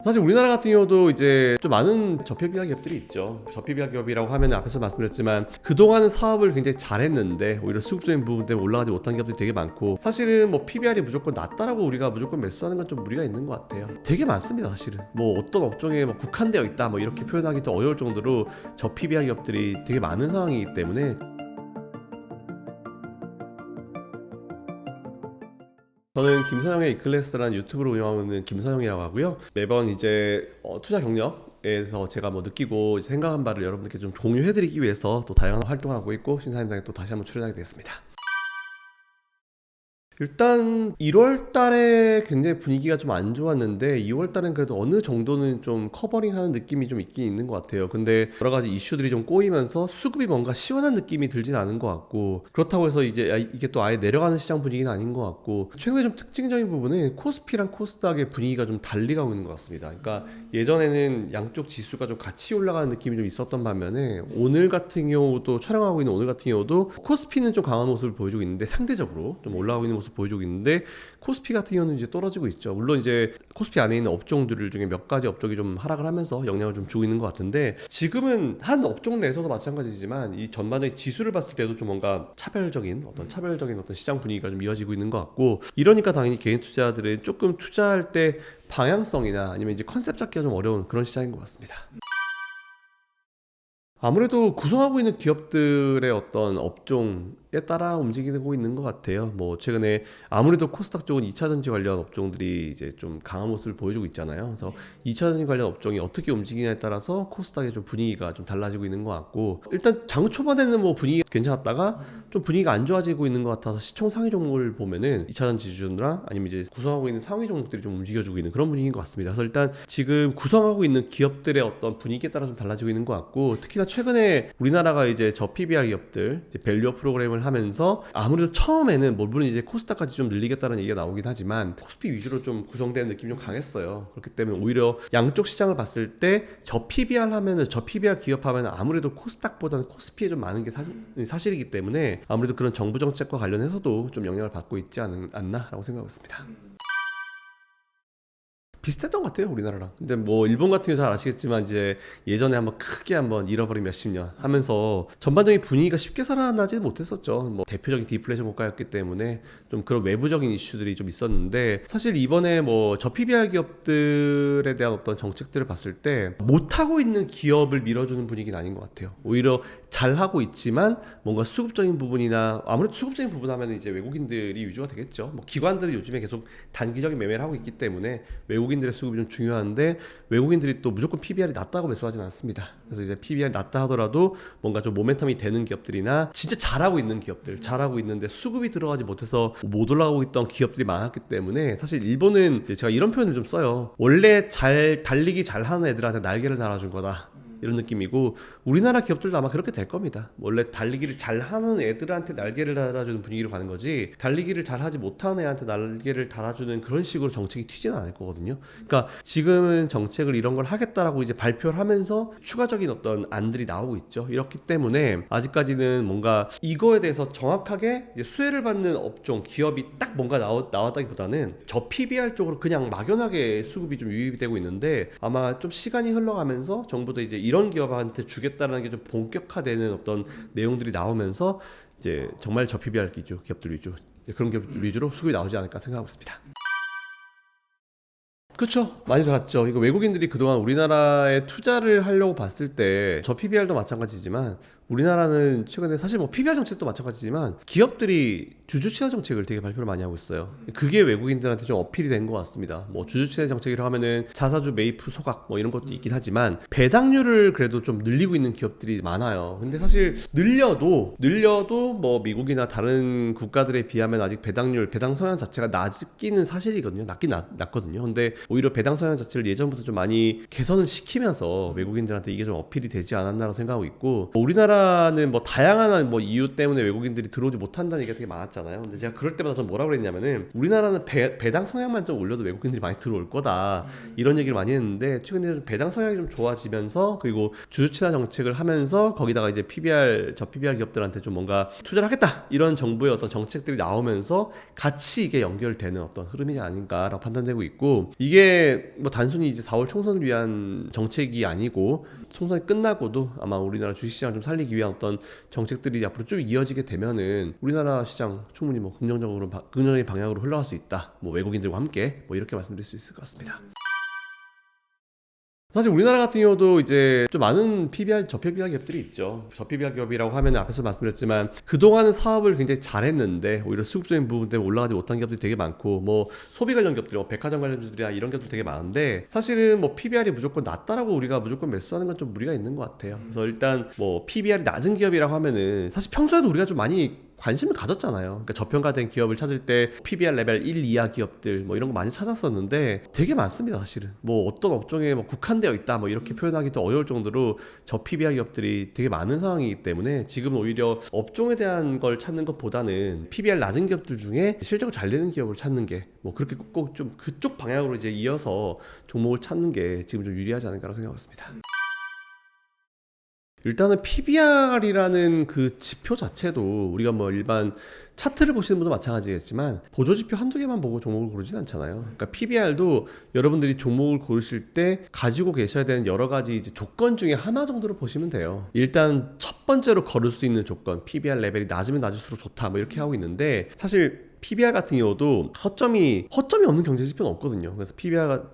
사실 우리나라 같은 경우도 이제 좀 많은 저PBR 기업들이 있죠. 저PBR 기업이라고 하면 앞에서 말씀드렸지만 그동안은 사업을 굉장히 잘했는데 오히려 수급적인 부분 때문에 올라가지 못한 기업들이 되게 많고, 사실은 뭐 PBR이 무조건 낮다라고 우리가 무조건 매수하는 건 좀 무리가 있는 것 같아요. 되게 많습니다. 사실은 뭐 어떤 업종에 뭐 국한되어 있다 뭐 이렇게 표현하기도 어려울 정도로 저PBR 기업들이 되게 많은 상황이기 때문에, 저는 김선영의 이클래스라는 유튜브를 운영하고 있는 김선영이라고 하고요. 매번 이제 투자 경력에서 제가 뭐 느끼고 생각한 바를 여러분들께 좀 공유해드리기 위해서 또 다양한 활동을 하고 있고, 신사임당에 또 다시 한번 출연하게 됐습니다. 일단 1월 달에 굉장히 분위기가 좀 안 좋았는데 2월 달엔 그래도 어느 정도는 좀 커버링하는 느낌이 좀 있긴 있는 것 같아요. 근데 여러 가지 이슈들이 좀 꼬이면서 수급이 뭔가 시원한 느낌이 들진 않은 것 같고, 그렇다고 해서 이제 이게 또 아예 내려가는 시장 분위기는 아닌 것 같고, 최근에 좀 특징적인 부분은 코스피랑 코스닥의 분위기가 좀 달리 가고 있는 것 같습니다. 그러니까 예전에는 양쪽 지수가 좀 같이 올라가는 느낌이 좀 있었던 반면에 오늘 같은 경우도, 촬영하고 있는 오늘 같은 경우도 코스피는 좀 강한 모습을 보여주고 있는데 상대적으로 좀 올라가고 있는 모습 보여주고 있는데, 코스피 같은 경우는 이제 떨어지고 있죠. 물론 이제 코스피 안에 있는 업종들 중에 몇 가지 업종이 좀 하락을 하면서 영향을 좀 주고 있는 것 같은데, 지금은 한 업종 내에서도 마찬가지지만 이 전반적인 지수를 봤을 때도 좀 뭔가 차별적인 어떤 시장 분위기가 좀 이어지고 있는 것 같고, 이러니까 당연히 개인 투자들은 조금 투자할 때 방향성이나 아니면 이제 컨셉 잡기가 좀 어려운 그런 시장인 것 같습니다. 아무래도 구성하고 있는 기업들의 어떤 업종에 따라 움직이고 있는 것 같아요. 뭐 최근에 아무래도 코스닥 쪽은 2차전지 관련 업종들이 이제 좀 강한 모습을 보여주고 있잖아요. 그래서 2차전지 관련 업종이 어떻게 움직이냐에 따라서 코스닥의 좀 분위기가 좀 달라지고 있는 것 같고, 일단 장 초반에는 뭐 분위기가 괜찮았다가 좀 분위기가 안 좋아지고 있는 것 같아서 시총 상위 종목을 보면은 2차전지 지수나 아니면 이제 구성하고 있는 상위 종목들이 좀 움직여주고 있는 그런 분위기인 것 같습니다. 그래서 일단 지금 구성하고 있는 기업들의 어떤 분위기에 따라 좀 달라지고 있는 것 같고, 특히나 최근에 우리나라가 이제 저 PBR 기업들 이제 밸류업 프로그램을 하면서 아무래도 처음에는 뭐 물론 이제 코스닥까지 좀 늘리겠다는 얘기가 나오긴 하지만 코스피 위주로 좀 구성되는 느낌이 좀 강했어요. 그렇기 때문에 오히려 양쪽 시장을 봤을 때 저 PBR 하면은, 저 PBR 기업 하면은 아무래도 코스닥보다는 코스피에 좀 많은 게 사실이기 때문에 아무래도 그런 정부 정책과 관련해서도 좀 영향을 받고 있지 않나라고 생각했습니다. 비슷했던 것 같아요, 우리나라랑. 근데 뭐 일본 같은 경우 잘 아시겠지만 이제 예전에 한번 크게 한번 잃어버린 몇십 년 하면서 전반적인 분위기가 쉽게 살아나지 못했었죠. 뭐 대표적인 디플레이션 국가였기 때문에 좀 그런 외부적인 이슈들이 좀 있었는데, 사실 이번에 뭐 저 PBR 기업들에 대한 어떤 정책들을 봤을 때 못하고 있는 기업을 밀어주는 분위기는 아닌 것 같아요. 오히려 잘하고 있지만 뭔가 수급적인 부분이나, 아무래도 수급적인 부분 하면 이제 외국인들이 위주가 되겠죠. 뭐 기관들이 요즘에 계속 단기적인 매매를 하고 있기 때문에 외국인들의 수급이 좀 중요한데, 외국인들이 또 무조건 PBR이 낮다고 매수하지는 않습니다. 그래서 이제 PBR이 낮다 하더라도 뭔가 좀 모멘텀이 되는 기업들이나 진짜 잘하고 있는 기업들, 잘하고 있는데 수급이 들어가지 못해서 못 올라가고 있던 기업들이 많았기 때문에, 사실 일본은 제가 이런 표현을 좀 써요. 원래 잘 달리기 잘하는 애들한테 날개를 달아준 거다, 이런 느낌이고, 우리나라 기업들도 아마 그렇게 될 겁니다. 원래 달리기를 잘하는 애들한테 날개를 달아주는 분위기로 가는 거지, 달리기를 잘하지 못하는 애한테 날개를 달아주는 그런 식으로 정책이 튀지는 않을 거거든요. 그러니까 지금은 정책을 이런 걸 하겠다라고 이제 발표를 하면서 추가적인 어떤 안들이 나오고 있죠. 이렇기 때문에 아직까지는 뭔가 이거에 대해서 정확하게 이제 수혜를 받는 업종, 기업이 딱 뭔가 나왔다기보다는 저 PBR 쪽으로 그냥 막연하게 수급이 좀 유입이 되고 있는데, 아마 좀 시간이 흘러가면서 정부도 이제 이런 기업한테 주겠다는 게 좀 본격화되는 어떤 내용들이 나오면서 이제 정말 저 PBR 위주, 기업들 위주, 그런 기업들 위주로 수급이 나오지 않을까 생각하고 있습니다. 그렇죠. 많이 들어갔죠. 이거 외국인들이 그동안 우리나라에 투자를 하려고 봤을 때 저 PBR도 마찬가지지만, 우리나라는 최근에 사실 뭐 PBR 정책도 마찬가지지만 기업들이 주주친화 정책을 되게 발표를 많이 하고 있어요. 그게 외국인들한테 좀 어필이 된 것 같습니다. 뭐 주주친화 정책이라고 하면은 자사주 매입 소각 뭐 이런 것도 있긴 하지만 배당률을 그래도 좀 늘리고 있는 기업들이 많아요. 근데 사실 늘려도 뭐 미국이나 다른 국가들에 비하면 아직 배당 성향 자체가 낮기는 사실이거든요. 낮거든요. 근데 오히려 배당 성향 자체를 예전부터 좀 많이 개선을 시키면서 외국인들한테 이게 좀 어필이 되지 않았나라고 생각하고 있고, 우리나라 우리나라는 뭐 다양한 뭐 이유 때문에 외국인들이 들어오지 못한다는 얘기가 되게 많았잖아요. 근데 제가 그럴 때마다 전 뭐라고 그랬냐면은 우리나라는 배당 성향만 좀 올려도 외국인들이 많이 들어올 거다 이런 얘기를 많이 했는데 최근에 배당 성향이 좀 좋아지면서 그리고 주주 친화 정책을 하면서 거기다가 이제 PBR 저 PBR 기업들한테 좀 뭔가 투자를 하겠다 이런 정부의 어떤 정책들이 나오면서 같이 이게 연결되는 어떤 흐름이 아닌가라고 판단되고 있고 이게 뭐 단순히 이제 4월 총선을 위한 정책이 아니고 총선이 끝나고도 아마 우리나라 주식시장을 좀 살리기 위한 어떤 정책들이 앞으로 쭉 이어지게 되면은 우리나라 시장 충분히 뭐 긍정적인 방향으로 흘러갈 수 있다. 뭐 외국인들과 함께 뭐 이렇게 말씀드릴 수 있을 것 같습니다. 사실 우리나라 같은 경우도 이제 좀 많은 저PBR 기업들이 있죠. 저PBR 기업이라고 하면 앞에서 말씀드렸지만 그동안은 사업을 굉장히 잘했는데 오히려 수급적인 부분 때문에 올라가지 못한 기업들이 되게 많고 뭐 소비 관련 기업들, 뭐 백화점 관련주들이나 이런 기업들 되게 많은데 사실은 뭐 PBR이 무조건 낮다라고 우리가 무조건 매수하는 건 좀 무리가 있는 것 같아요. 그래서 일단 뭐 PBR이 낮은 기업이라고 하면은 사실 평소에도 우리가 좀 많이 관심을 가졌잖아요. 그러니까 저평가된 기업을 찾을 때 PBR 레벨 1 이하 기업들 뭐 이런 거 많이 찾았었는데 되게 많습니다. 사실은 뭐 어떤 업종에 뭐 국한되어 있다 뭐 이렇게 표현하기도 어려울 정도로 저 PBR 기업들이 되게 많은 상황이기 때문에 지금 오히려 업종에 대한 걸 찾는 것보다는 PBR 낮은 기업들 중에 실적을 잘 내는 기업을 찾는 게 뭐 그렇게 꼭 좀 그쪽 방향으로 이제 이어서 종목을 찾는 게 지금 좀 유리하지 않을까라고 생각했습니다. 일단은 PBR이라는 그 지표 자체도 우리가 뭐 일반 차트를 보시는 분도 마찬가지겠지만 보조지표 한두 개만 보고 종목을 고르진 않잖아요. 그러니까 PBR도 여러분들이 종목을 고르실 때 가지고 계셔야 되는 여러 가지 이제 조건 중에 하나 정도로 보시면 돼요. 일단 첫 번째로 걸을 수 있는 조건, PBR 레벨이 낮으면 낮을수록 좋다 뭐 이렇게 하고 있는데 사실 PBR 같은 경우도 허점이 없는 경제지표는 없거든요. 그래서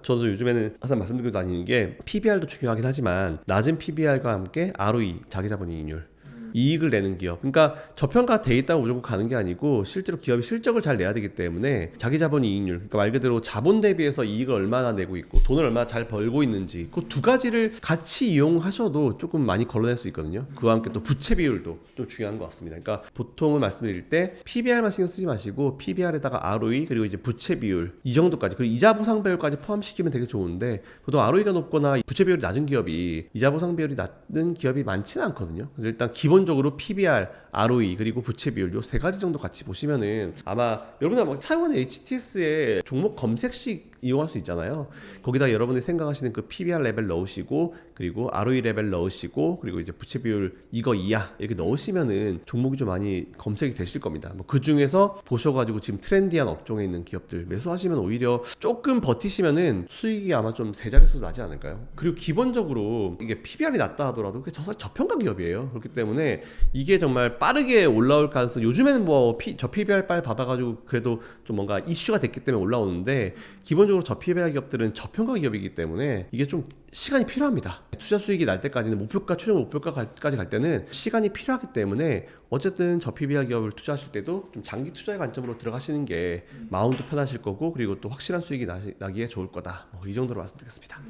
저도 요즘에는 항상 말씀드리고 다니는 게 PBR도 중요하긴 하지만 낮은 PBR과 함께 ROE, 자기자본이익률 이익을 내는 기업. 그러니까 저평가 돼 있다고 무조건 가는 게 아니고 실제로 기업이 실적을 잘 내야 되기 때문에 자기자본 이익률, 그러니까 말 그대로 자본 대비해서 이익을 얼마나 내고 있고 돈을 얼마나 잘 벌고 있는지 그 두 가지를 같이 이용하셔도 조금 많이 걸러낼 수 있거든요. 그와 함께 또 부채 비율도 좀 중요한 것 같습니다. 그러니까 보통은 말씀드릴 때 PBR만 신경 쓰지 마시고 PBR에다가 ROE 그리고 이제 부채 비율 이 정도까지 그리고 이자 보상 비율까지 포함시키면 되게 좋은데 보통 ROE가 높거나 부채 비율이 낮은 기업이 이자 보상 비율이 낮은 기업이 많지는 않거든요. 그래서 일단 기본적으로 PBR, ROE 그리고 부채 비율 요 세 가지 정도 같이 보시면은 아마 여러분들 뭐 사용하는 HTS에 종목 검색식 이용할 수 있잖아요. 거기다 여러분이 생각하시는 그 PBR 레벨 넣으시고 그리고 ROE 레벨 넣으시고 그리고 이제 부채 비율 이거 이하 이렇게 넣으시면은 종목이 좀 많이 검색이 되실 겁니다. 뭐 그 중에서 보셔가지고 지금 트렌디한 업종에 있는 기업들 매수하시면 오히려 조금 버티시면은 수익이 아마 좀 세 자릿수 나지 않을까요? 그리고 기본적으로 이게 PBR이 낮다 하더라도 그게 저평가 기업이에요. 그렇기 때문에 이게 정말 빠르게 올라올 가능성 요즘에는 뭐 저 PBR 빨 받아가지고 그래도 좀 뭔가 이슈가 됐기 때문에 올라오는데 기본적으로 저 PBR 기업들은 저평가 기업이기 때문에 이게 좀 시간이 필요합니다. 투자 수익이 날 때까지는 목표가 최종 목표가까지 갈 때는 시간이 필요하기 때문에 어쨌든 저 PBR 기업을 투자하실 때도 좀 장기 투자의 관점으로 들어가시는 게 마음도 편하실 거고 그리고 또 확실한 수익이 나기에 좋을 거다. 이 정도로 말씀드리겠습니다.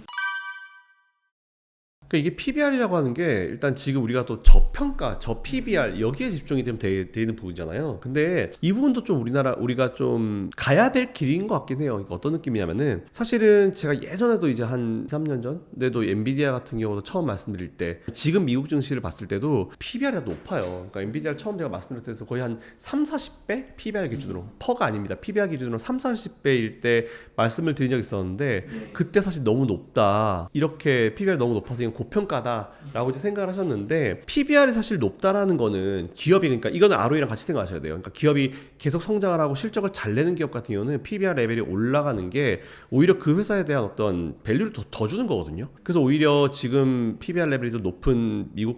그러니까 이게 PBR이라고 하는 게 일단 지금 우리가 또 저평가, 저 PBR 여기에 집중이 되면 돼 있는 부분이잖아요. 근데 이 부분도 좀 우리가 좀 가야 될 길인 것 같긴 해요. 그러니까 어떤 느낌이냐면은 사실은 제가 예전에도 이제 한 3년 전에도 엔비디아 같은 경우도 처음 말씀드릴 때 지금 미국 증시를 봤을 때도 PBR이 높아요. 그러니까 엔비디아를 처음 제가 말씀드릴 때도 거의 한 3-40배 PBR 기준으로 퍼가 아닙니다. PBR 기준으로 3-40배일 때 말씀을 드린 적이 있었는데 그때 사실 너무 높다. 이렇게 PBR 너무 높아서 이건 고평가다라고 이제 생각을 하셨는데 PBR이 사실 높다라는 거는 기업이 그러니까 이거는 ROE랑 같이 생각하셔야 돼요. 그러니까 기업이 계속 성장을 하고 실적을 잘 내는 기업 같은 경우는 PBR 레벨이 올라가는 게 오히려 그 회사에 대한 어떤 밸류를 더 주는 거거든요. 그래서 오히려 지금 PBR 레벨이 좀 높은 미국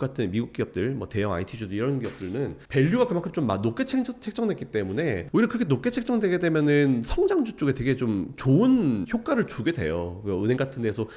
기업들 뭐 대형 IT주도 이런 기업들은 밸류가 그만큼 좀 높게 책정됐기 때문에 오히려 그렇게 높게 책정되게 되면은 성장주 쪽에 되게 좀 좋은 효과를 주게 돼요. 은행 같은 데서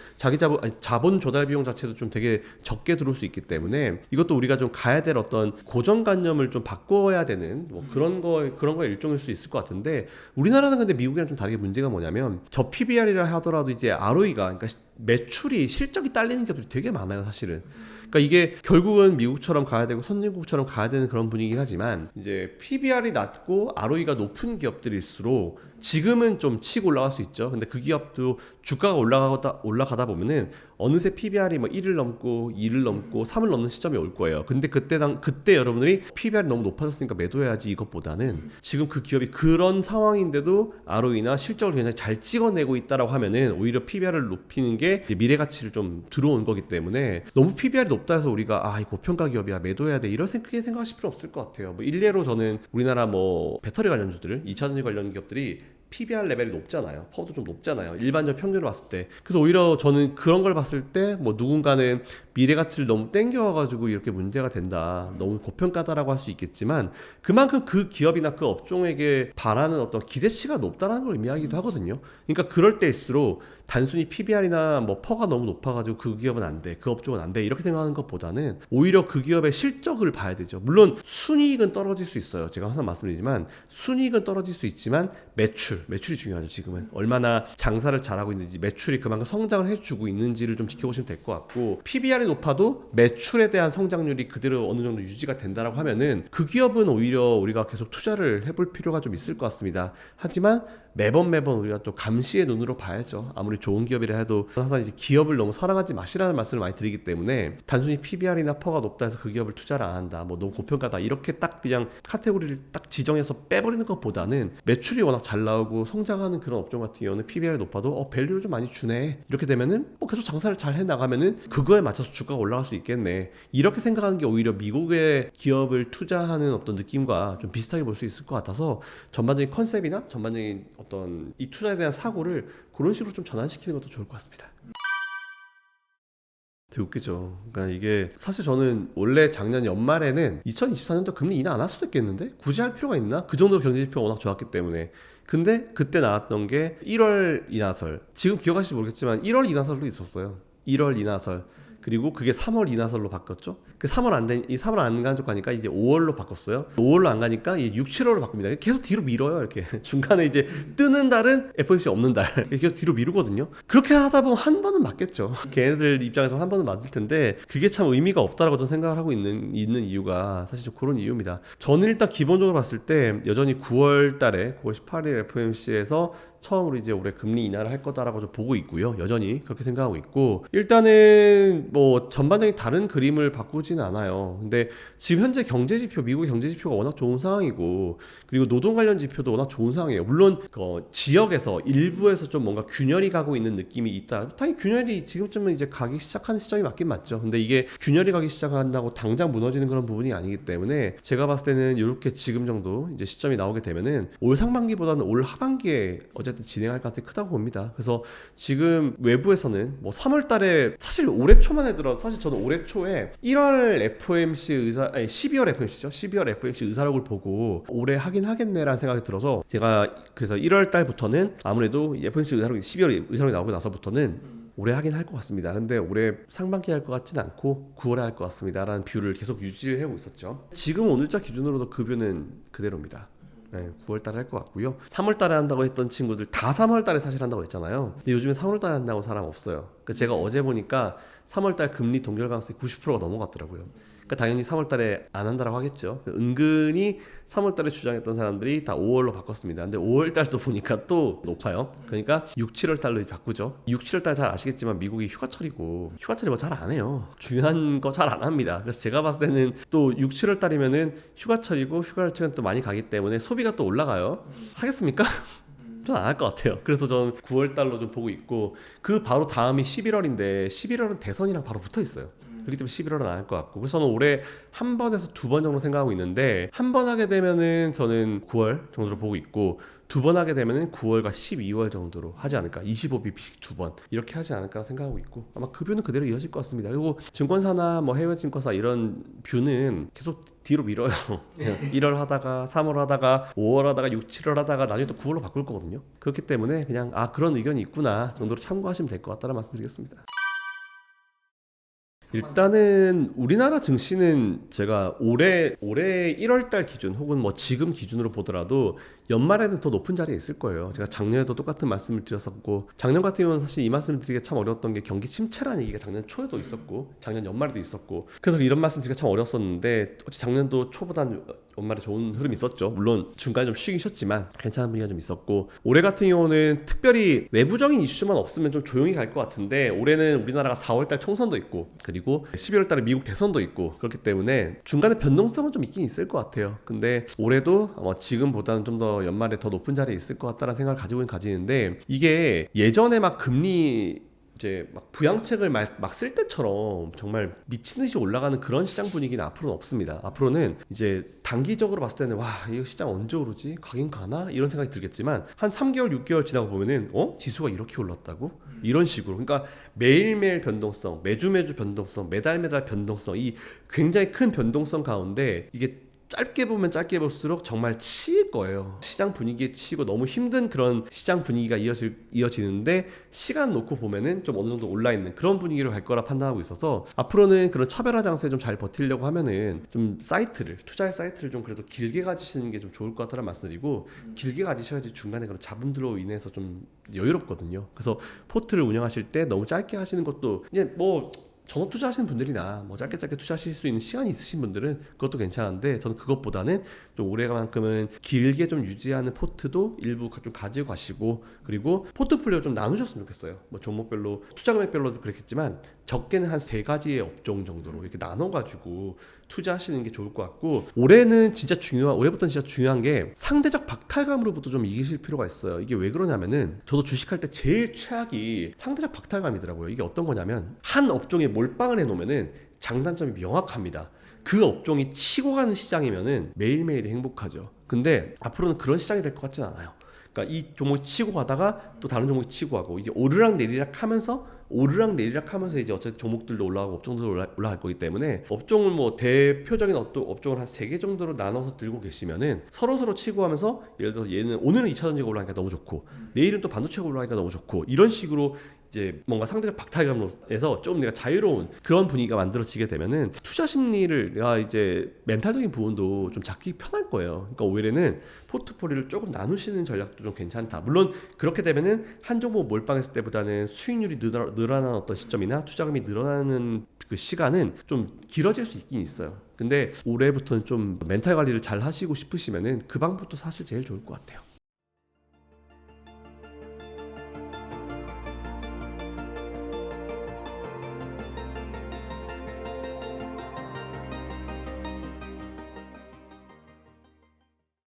자본 조달 비용 자체도 좀 되게 적게 들어올 수 있기 때문에 이것도 우리가 좀 가야 될 어떤 고정관념을 좀 바꿔야 되는 뭐 그런 거의 일종일 수 있을 것 같은데 우리나라는 근데 미국이랑 좀 다르게 문제가 뭐냐면 저 PBR이라 하더라도 이제 ROE가 그러니까 매출이 실적이 딸리는 기업들이 되게 많아요, 사실은. 그러니까 이게 결국은 미국처럼 가야 되고 선진국처럼 가야 되는 그런 분위기긴 하지만 이제 PBR이 낮고 ROE가 높은 기업들일수록 지금은 좀 치고 올라갈 수 있죠. 근데 그 기업도 주가가 올라가다 보면은 어느새 PBR이 뭐 1을 넘고 2를 넘고 3을 넘는 시점이 올 거예요. 근데 그때 여러분들이 PBR이 너무 높아졌으니까 매도해야지 이것보다는 지금 그 기업이 그런 상황인데도 ROE나 실적을 굉장히 잘 찍어내고 있다라고 하면은 오히려 PBR을 높이는 게 미래 가치를 좀 들어온 거기 때문에 너무 PBR이 높다 해서 우리가 이 고평가 기업이야 매도해야 돼 크게 생각하실 필요 없을 것 같아요. 뭐 일례로 저는 우리나라 뭐 배터리 관련주들 2차전지 관련 기업들이 PBR 레벨이 높잖아요. 퍼도 좀 높잖아요. 일반적 평균을 봤을 때. 그래서 오히려 저는 그런 걸 봤을 때 뭐 누군가는 미래 가치를 너무 땡겨와가지고 이렇게 문제가 된다. 너무 고평가다라고 할 수 있겠지만 그만큼 그 기업이나 그 업종에게 바라는 어떤 기대치가 높다라는 걸 의미하기도 하거든요. 그러니까 그럴 때일수록 단순히 PBR이나 뭐 퍼가 너무 높아가지고 그 기업은 안 돼, 그 업종은 안 돼 이렇게 생각하는 것보다는 오히려 그 기업의 실적을 봐야 되죠. 물론 순이익은 떨어질 수 있어요. 제가 항상 말씀드리지만 순이익은 떨어질 수 있지만 매출이 중요하죠. 지금은 얼마나 장사를 잘하고 있는지 매출이 그만큼 성장을 해주고 있는지를 좀 지켜보시면 될 것 같고 PBR이 높아도 매출에 대한 성장률이 그대로 어느 정도 유지가 된다라고 하면은 그 기업은 오히려 우리가 계속 투자를 해볼 필요가 좀 있을 것 같습니다. 하지만 매번 우리가 또 감시의 눈으로 봐야죠. 아무리 좋은 기업이라 해도 항상 이제 기업을 너무 사랑하지 마시라는 말씀을 많이 드리기 때문에 단순히 PBR이나 퍼가 높다 해서 그 기업을 투자를 안 한다. 뭐 너무 고평가다. 이렇게 딱 그냥 카테고리를 딱 지정해서 빼버리는 것보다는 매출이 워낙 잘 나오고 성장하는 그런 업종 같은 경우는 PBR이 높아도 밸류를 좀 많이 주네. 이렇게 되면은 뭐 계속 장사를 잘 해나가면은 그거에 맞춰서 주가가 올라갈 수 있겠네. 이렇게 생각하는 게 오히려 미국의 기업을 투자하는 어떤 느낌과 좀 비슷하게 볼 수 있을 것 같아서 전반적인 컨셉이나 전반적인 어떤 이 투자에 대한 사고를 그런 식으로 좀 전환시키는 것도 좋을 것 같습니다. 되게 웃기죠. 그러니까 이게 사실 저는 원래 작년 연말에는 2024년도 금리 인하 안 할 수도 있겠는데 굳이 할 필요가 있나? 그 정도로 경제 지표가 워낙 좋았기 때문에. 근데 그때 나왔던 게 1월 인하설. 지금 기억하실지 모르겠지만 1월 인하설도 있었어요. 1월 인하설. 그리고 그게 3월 인하설로 바뀌었죠. 그 3월 안 가니까 이제 5월로 바꿨어요. 5월로 안 가니까 이제 6, 7월로 바꿉니다. 계속 뒤로 밀어요. 이렇게 중간에 이제 뜨는 달은 FOMC 없는 달 계속 뒤로 미루거든요. 그렇게 하다 보면 한 번은 맞겠죠. 걔네들 입장에서 한 번은 맞을 텐데 그게 참 의미가 없다라고 저는 생각을 하고 있는 이유가 사실 좀 그런 이유입니다. 저는 일단 기본적으로 봤을 때 여전히 9월 달에 9월 18일 FOMC에서 처음으로 이제 올해 금리 인하를 할 거다라고 좀 보고 있고요. 여전히 그렇게 생각하고 있고 일단은 뭐 전반적인 다른 그림을 바꾸지는 않아요. 근데 지금 현재 경제 지표, 미국의 경제 지표가 워낙 좋은 상황이고 그리고 노동 관련 지표도 워낙 좋은 상황이에요. 물론 지역에서 일부에서 좀 뭔가 균열이 가고 있는 느낌이 있다. 당연히 균열이 지금쯤은 이제 가기 시작하는 시점이 맞긴 맞죠. 근데 이게 균열이 가기 시작한다고 당장 무너지는 그런 부분이 아니기 때문에 제가 봤을 때는 이렇게 지금 정도 이제 시점이 나오게 되면은 올 상반기보다는 올 하반기에 어쨌든 진행할 가능성이 크다고 봅니다. 그래서 지금 외부에서는 뭐 3월 달에 사실 올해 초만 해들어 사실 저는 올해 초에 1월 FOMC 12월 FOMC죠. 12월 FOMC 의사록을 보고 올해 하긴 하겠네라는 생각이 들어서 제가 그래서 1월 달부터는 아무래도 FOMC 의사록이 12월 의사록이 나오고 나서부터는 올해 하긴 할 것 같습니다. 근데 올해 상반기에 할 것 같지는 않고 9월에 할 것 같습니다. 라는 뷰를 계속 유지하고 있었죠. 지금 오늘자 기준으로도 그 뷰는 그대로입니다. 네, 9월 달에 할 것 같고요. 3월 달에 한다고 했던 친구들 다 3월 달에 사실 한다고 했잖아요. 근데 요즘에 3월 달에 한다고 사람 없어요. 그러니까 제가 어제 보니까 3월 달 금리 동결 가능성이 90%가 넘어갔더라고요. 그러니까 당연히 3월 달에 안 한다라고 하겠죠. 은근히 3월 달에 주장했던 사람들이 다 5월로 바꿨습니다. 근데 5월 달도 보니까 또 높아요. 그러니까 6, 7월 달로 바꾸죠. 6, 7월 달 잘 아시겠지만 미국이 휴가철이고 휴가철이 뭐 잘 안 해요. 중요한 거 잘 안 합니다. 그래서 제가 봤을 때는 또 6, 7월 달이면은 휴가철이고 휴가철은 또 많이 가기 때문에 소비가 또 올라가요. 하겠습니까? 좀 안 할 것 같아요. 그래서 저는 9월 달로 좀 보고 있고 그 바로 다음이 11월인데 11월은 대선이랑 바로 붙어 있어요. 그렇기 때문에 11월은 안 할 것 같고 그래서 저는 올해 한 번에서 두 번 정도 생각하고 있는데 한 번 하게 되면은 저는 9월 정도로 보고 있고 두 번 하게 되면은 9월과 12월 정도로 하지 않을까 25bp씩 두 번 이렇게 하지 않을까 생각하고 있고 아마 그 뷰는 그대로 이어질 것 같습니다. 그리고 증권사나 뭐 해외 증권사 이런 뷰는 계속 뒤로 밀어요. 1월 하다가 3월 하다가 5월 하다가 6, 7월 하다가 나중에 또 9월로 바꿀 거거든요. 그렇기 때문에 그냥 그런 의견이 있구나 정도로 참고하시면 될 것 같다는 말씀드리겠습니다. 일단은 우리나라 증시는 제가 올해 1월달 기준 혹은 뭐 지금 기준으로 보더라도 연말에는 더 높은 자리에 있을 거예요. 제가 작년에도 똑같은 말씀을 드렸었고, 작년 같은 경우는 사실 이 말씀을 드리기가 참 어려웠던 게 경기 침체라는 얘기가 작년 초에도 있었고 작년 연말에도 있었고, 그래서 이런 말씀 드리기가 참 어려웠었는데 어찌 작년도 초보다는 연말에 좋은 흐름이 있었죠. 물론 중간에 좀 쉬긴 쉬었지만 괜찮은 분위기가 좀 있었고, 올해 같은 경우는 특별히 외부적인 이슈만 없으면 좀 조용히 갈 것 같은데, 올해는 우리나라가 4월달 총선도 있고 그리고 11월달에 미국 대선도 있고 그렇기 때문에 중간에 변동성은 좀 있긴 있을 것 같아요. 근데 올해도 지금보다는 좀 더 연말에 더 높은 자리에 있을 것 같다는 생각을 가지는데, 이게 예전에 막 금리 이제 막 부양책을 막 쓸 때처럼 정말 미친 듯이 올라가는 그런 시장 분위기는 앞으로는 없습니다. 앞으로는 이제 단기적으로 봤을 때는 와, 이거 시장 언제 오르지? 가긴 가나? 이런 생각이 들겠지만 한 3개월, 6개월 지나고 보면은 지수가 이렇게 올랐다고? 이런 식으로. 그러니까 매일매일 변동성, 매주 변동성, 매달 변동성, 이 굉장히 큰 변동성 가운데 이게 짧게 보면 짧게 볼수록 정말 치일 거예요. 시장 분위기에 치이고 너무 힘든 그런 시장 분위기가 이어지는데, 시간 놓고 보면은 좀 어느 정도 올라있는 그런 분위기로 갈 거라 판단하고 있어서, 앞으로는 그런 차별화 장세에 좀 잘 버티려고 하면은 좀 투자의 사이트를 좀 그래도 길게 가지시는 게 좀 좋을 것 같다는 말씀드리고, 길게 가지셔야지 중간에 그런 자본들로 인해서 좀 여유롭거든요. 그래서 포트를 운영하실 때 너무 짧게 하시는 것도, 이제 뭐 전업 투자하시는 분들이나 뭐 짧게 투자하실 수 있는 시간이 있으신 분들은 그것도 괜찮은데, 저는 그것보다는 좀 올해만큼은 길게 좀 유지하는 포트도 일부 좀 가지고 가시고, 그리고 포트폴리오 좀 나누셨으면 좋겠어요. 뭐 종목별로, 투자 금액별로도 그렇겠지만 적게는 한 3가지의 업종 정도로 이렇게 나눠가지고 투자하시는 게 좋을 것 같고, 올해부터는 진짜 중요한 게 상대적 박탈감으로부터 좀 이기실 필요가 있어요. 이게 왜 그러냐면은, 저도 주식할 때 제일 최악이 상대적 박탈감이더라고요. 이게 어떤 거냐면, 한 업종에 몰빵을 해놓으면은 장단점이 명확합니다. 그 업종이 치고 가는 시장이면은 매일매일이 행복하죠. 근데 앞으로는 그런 시장이 될 것 같진 않아요. 그러니까 이 종목이 치고 가다가 또 다른 종목이 치고 가고, 이게 오르락 내리락 하면서 이제 어쨌든 종목들도 올라가고 업종들도 올라갈 거기 때문에, 업종을 뭐 대표적인 업종을 한 3개 정도로 나눠서 들고 계시면은 서로 치고 하면서, 예를 들어서 오늘은 2차전지가 올라가니까 너무 좋고 내일은 또 반도체가 올라가니까 너무 좋고, 이런 식으로 이제 뭔가 상대적 박탈감으로해서 좀 내가 자유로운 그런 분위기가 만들어지게 되면은 투자 심리를, 이제 멘탈적인 부분도 좀 잡기 편할 거예요. 그러니까 올해는 포트폴리오를 조금 나누시는 전략도 좀 괜찮다. 물론 그렇게 되면은 한 종목 몰빵했을 때보다는 수익률이 늘어나는 어떤 시점이나 투자금이 늘어나는 그 시간은 좀 길어질 수 있긴 있어요. 근데 올해부터는 좀 멘탈 관리를 잘 하시고 싶으시면은 그 방법도 사실 제일 좋을 것 같아요.